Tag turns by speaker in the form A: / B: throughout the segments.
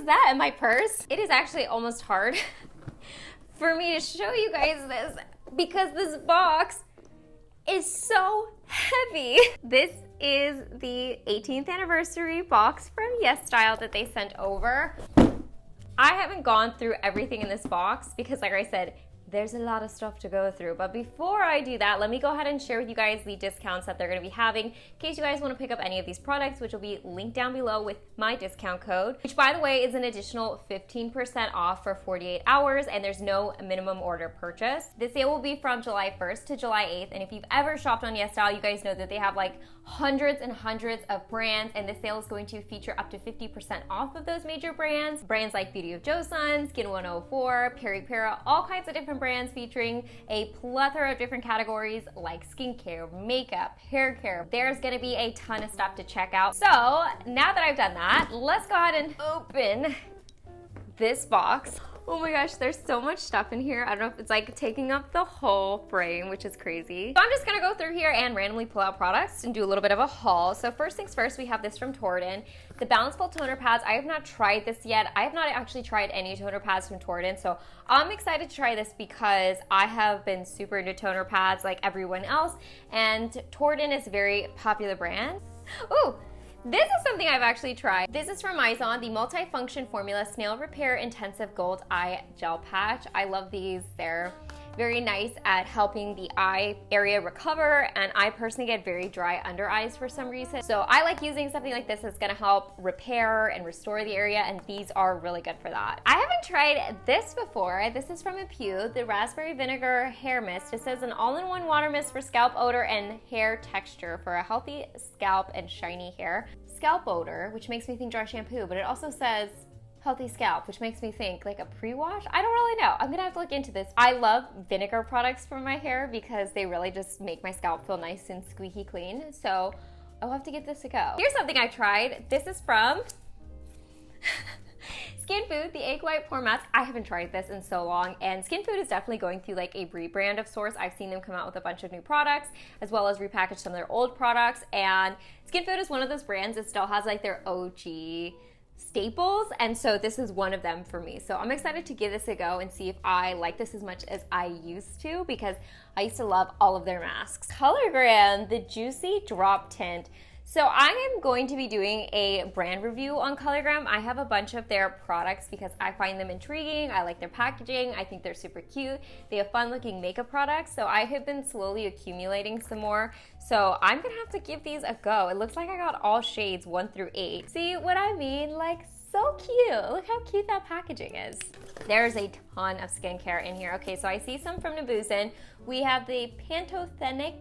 A: lose that in my purse. It is actually almost hard for me to show you guys this because this box is so heavy. This is the 18th anniversary box from Yesstyle that they sent over. I haven't gone through everything in this box because, like I said, there's a lot of stuff to go through. But before I do that, let me go ahead and share with you guys the discounts that they're gonna be having in case you guys wanna pick up any of these products, which will be linked down below with my discount code, which by the way is an additional 15% off for 48 hours, and there's no minimum order purchase. This sale will be from July 1st to July 8th, and if you've ever shopped on Yesstyle, you guys know that they have like hundreds and hundreds of brands, and this sale is going to feature up to 50% off of those major brands. Brands like Beauty of Joseon, Skin 104, Pere, all kinds of different brands featuring a plethora of different categories like skincare, makeup, hair care. There's gonna be a ton of stuff to check out. So now that I've done that, let's go ahead and open this box. Oh my gosh, there's so much stuff in here. I don't know if it's like taking up the whole frame, which is crazy. So I'm just gonna go through here and randomly pull out products and do a little bit of a haul. So first things first, we have this from Torriden. The Balanceful toner pads. I have not tried this yet. I have not actually tried any toner pads from Torriden, so I'm excited to try this because I have been super into toner pads like everyone else, and Torriden is a very popular brand. Ooh! This is something I've actually tried. This is from MIZON, the Multifunction Formula Snail Repair Intensive Gold Eye Gel Patch. I love these. They're very nice at helping the eye area recover, and I personally get very dry under eyes for some reason. So I like using something like this that's gonna help repair and restore the area, and these are really good for that. I haven't tried this before. This is from MIDI-PEEL, the Raspberry Vinegar Hair Mist. It says an all-in-one water mist for scalp odor and hair texture for a healthy scalp and shiny hair. Scalp odor, which makes me think dry shampoo, but it also says healthy scalp, which makes me think like a pre-wash. I don't really know. I'm gonna have to look into this. I love vinegar products for my hair because they really just make my scalp feel nice and squeaky clean. So I'll have to give this a go. Here's something I tried. This is from SKINFOOD, the Egg White Pore Mask. I haven't tried this in so long, and SKINFOOD is definitely going through like a rebrand of sorts. I've seen them come out with a bunch of new products, as well as repackage some of their old products, and SKINFOOD is one of those brands that still has like their OG staples, and so this is one of them for me. So I'm excited to give this a go and see if I like this as much as I used to, because I used to love all of their masks. Colorgram, the Juicy Drop Tint. So I am going to be doing a brand review on Collagen. I have a bunch of their products because I find them intriguing. I like their packaging. I think they're super cute. They have fun looking makeup products. So I have been slowly accumulating some more. So I'm gonna have to give these a go. It looks like I got all shades 1 through 8. See what I mean? Like, so cute. Look how cute that packaging is. There's a ton of skincare in here. Okay, so I see some from numbuzin. We have the Pantothenic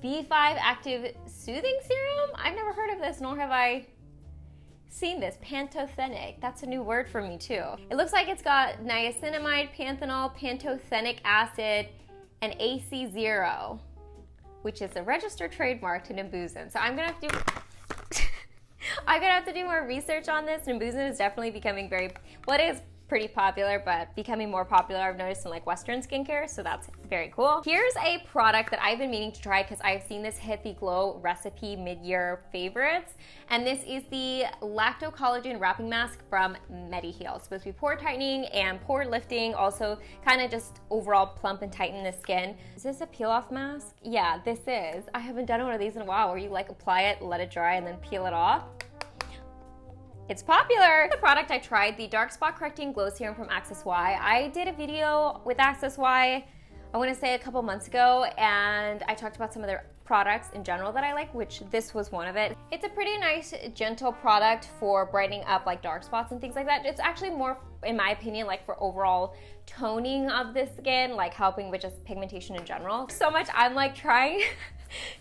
A: B5 Active Soothing Serum. I've never heard of this, nor have I seen this. Pantothenic. That's a new word for me too. It looks like it's got niacinamide, panthenol, pantothenic acid, and AC0, which is a registered trademark to numbuzin. So I'm gonna have to do I'm gonna have to do more research on this. Numbuzin is definitely becoming it is pretty popular, but becoming more popular, I've noticed, in like Western skincare, so that's very cool. Here's a product that I've been meaning to try because I've seen this hit the Glow recipe mid-year favorites, and this is the Lacto Collagen Wrapping Mask from MEDI-PEEL. It's supposed to be pore tightening and pore lifting, also kind of just overall plump and tighten the skin. Is this a peel-off mask? Yeah, this is. I haven't done one of these in a while where you like apply it, let it dry, and then peel it off. It's popular. The product I tried, the Dark Spot Correcting Glow Serum from Access Y. I did a video with Access Y, I want to say a couple months ago, and I talked about some of their products in general that I like, which this was one of it. It's a pretty nice, gentle product for brightening up like dark spots and things like that. It's actually more, in my opinion, like for overall toning of the skin, like helping with just pigmentation in general. So much I'm like trying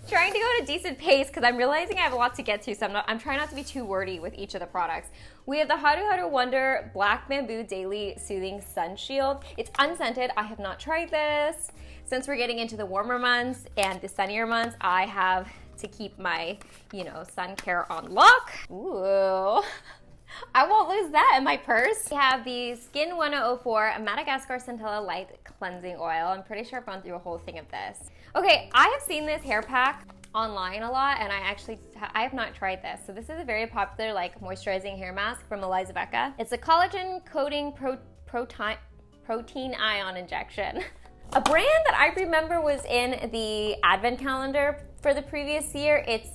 A: to go at a decent pace because I'm realizing I have a lot to get to, so I'm trying not to be too wordy with each of the products. We have the Haruharu Wonder Black Bamboo Daily Soothing Sun Shield. It's unscented. I have not tried this. Since we're getting into the warmer months and the sunnier months, I have to keep my, sun care on lock. Ooh. I won't lose that in my purse. We have the Skin 104 Madagascar Centella Light Cleansing Oil. I'm pretty sure I've gone through a whole thing of this. Okay, I have seen this hair pack online a lot, and I have not tried this. So this is a very popular like moisturizing hair mask from Elizabeth. It's a collagen coating protein ion injection. A brand that I remember was in the advent calendar for the previous year. It's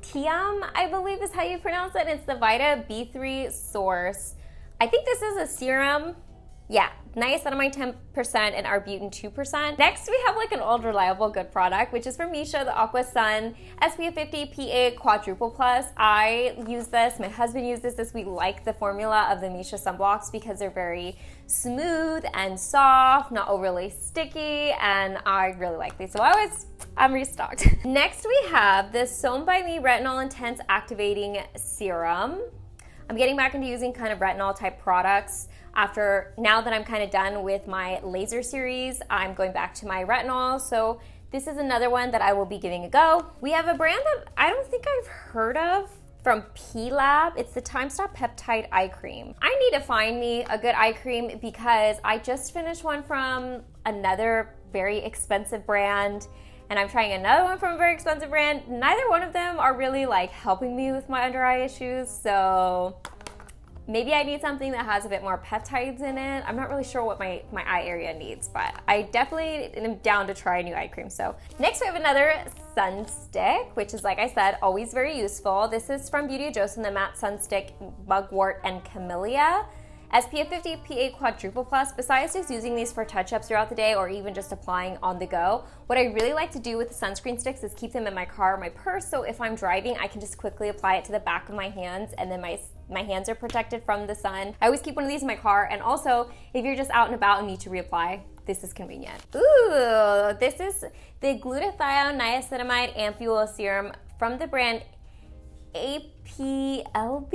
A: Tiam, I believe is how you pronounce it. It's the Vita B3 source. I think this is a serum. Yeah, niacinamide 10% and arbutin 2%. Next, we have like an old reliable good product, which is from MISSHA, the Aqua Sun SPF 50 PA Quadruple Plus. I use this, my husband uses this. We like the formula of the MISSHA sunblocks because they're very smooth and soft, not overly sticky, and I really like these. So I'm restocked. Next, we have this Sewn by Me Retinol Intense Activating Serum. I'm getting back into using kind of retinol type products. Now that I'm kind of done with my laser series, I'm going back to my retinol. So this is another one that I will be giving a go. We have a brand that I don't think I've heard of from P-Lab. It's the Time Stop Peptide Eye Cream. I need to find me a good eye cream because I just finished one from another very expensive brand, and I'm trying another one from a very expensive brand. Neither one of them are really like helping me with my under eye issues, so maybe I need something that has a bit more peptides in it. I'm not really sure what my eye area needs, but I definitely am down to try a new eye cream. So next we have another sun stick, which is, like I said, always very useful. This is from Beauty of Joseon, the Matte Sun Stick Mugwort and Camellia. SPF 50 PA Quadruple Plus. Besides just using these for touch-ups throughout the day or even just applying on the go, what I really like to do with the sunscreen sticks is keep them in my car or my purse, so if I'm driving, I can just quickly apply it to the back of my hands, and then my hands are protected from the sun. I always keep one of these in my car, and also, if you're just out and about and need to reapply, this is convenient. Ooh, this is the Glutathione Niacinamide Ampoule Serum from the brand APLB.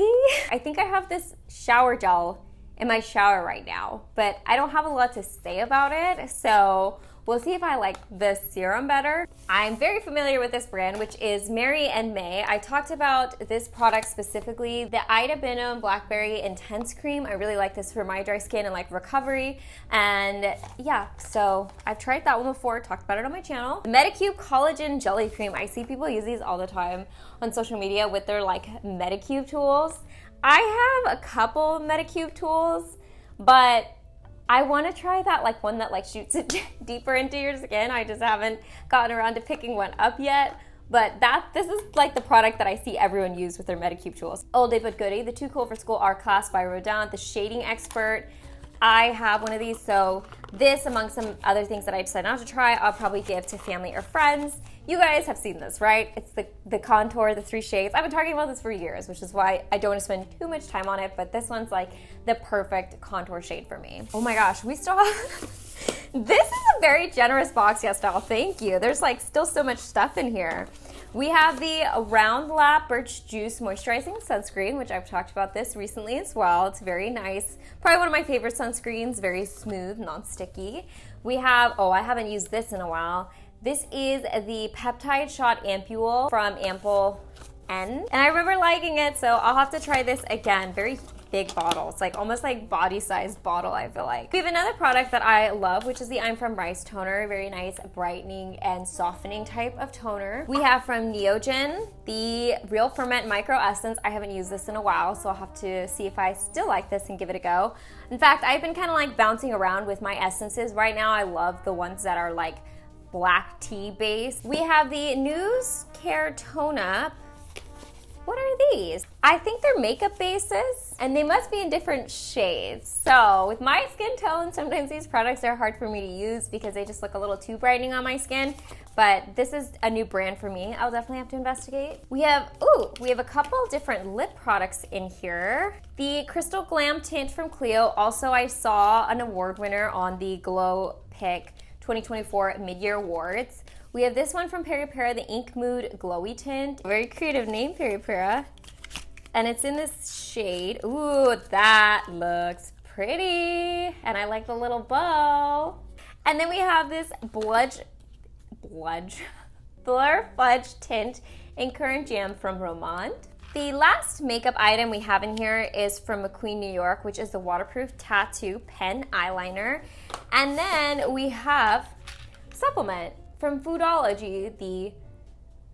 A: I think I have this shower gel in my shower right now, but I don't have a lot to say about it, so we'll see if I like the serum better. I'm very familiar with this brand, which is Mary&May. I talked about this product specifically, the Ida Binum Blackberry Intense Cream. I really like this for my dry skin and like recovery, and yeah, so I've tried that one before, talked about it on my channel. The MEDI-PEEL Collagen Jelly Cream. I see people use these all the time on social media with their like MEDI-PEEL tools. I have a couple MEDI-PEEL tools, but I want to try that like one that like shoots it deeper into your skin. I just haven't gotten around to picking one up yet, but this is like the product that I see everyone use with their MEDI-PEEL tools. Old Day But Goodie, the Too Cool for School Art Class by Rodin, the Shading Expert. I have one of these, so this, among some other things that I decided not to try, I'll probably give to family or friends. You guys have seen this, right? It's the contour, the 3 shades. I've been talking about this for years, which is why I don't want to spend too much time on it, but this one's like the perfect contour shade for me. Oh my gosh, we still have... This is a very generous box, Yesstyle. Thank you. There's like still so much stuff in here. We have the Round Lap Birch Juice Moisturizing Sunscreen, which I've talked about this recently as well. It's very nice. Probably one of my favorite sunscreens, very smooth, non-sticky. We have, oh, I haven't used this in a while. This is the Peptide Shot Ampoule from Ampoule N. And I remember liking it, so I'll have to try this again. Very big bottle. It's like almost like body-sized bottle, I feel like. We have another product that I love, which is the I'm From Rice toner. Very nice brightening and softening type of toner. We have from Neogen the Real Ferment Micro Essence. I haven't used this in a while, so I'll have to see if I still like this and give it a go. In fact, I've been kind of like bouncing around with my essences. Right now, I love the ones that are like black tea based. We have the News Care Tone Up. What are these? I think they're makeup bases, and they must be in different shades. So with my skin tone, sometimes these products are hard for me to use because they just look a little too brightening on my skin, but this is a new brand for me. I'll definitely have to investigate. We have a couple different lip products in here. The Crystal Glam Tint from Clio. Also, I saw an award winner on the Glow Pick 2024 Mid-Year Awards. We have this one from Pere, the Ink Mood Glowy Tint. Very creative name, Pere. And it's in this shade. Ooh, that looks pretty. And I like the little bow. And then we have this Blur Fudge Tint in Currant Jam from Romand. The last makeup item we have in here is from McQueen New York, which is the Waterproof Tattoo Pen Eyeliner. And then we have supplement from Foodology, the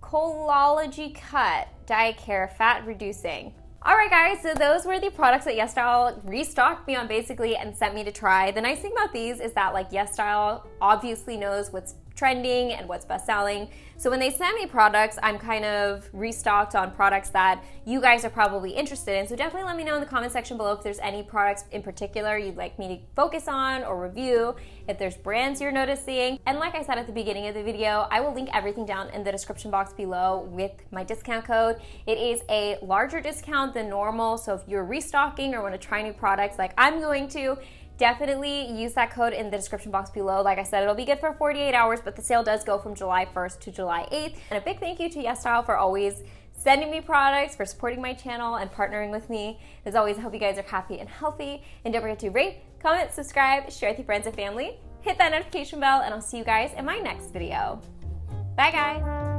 A: Collagen Cut Diet Care Fat Reducing. Alright guys, so those were the products that Yesstyle restocked me on basically and sent me to try. The nice thing about these is that like Yesstyle obviously knows what's trending and what's best selling. So when they send me products, I'm kind of restocked on products that you guys are probably interested in. So definitely let me know in the comment section below if there's any products in particular you'd like me to focus on or review, if there's brands you're noticing. And like I said at the beginning of the video, I will link everything down in the description box below with my discount code. It is a larger discount than normal, so if you're restocking or want to try new products like I'm going to, definitely use that code in the description box below. Like I said, it'll be good for 48 hours, but the sale does go from July 1st to July 8th. And a big thank you to Yesstyle for always sending me products, for supporting my channel and partnering with me. As always, I hope you guys are happy and healthy. And don't forget to rate, comment, subscribe, share with your friends and family. Hit that notification bell, and I'll see you guys in my next video. Bye guys.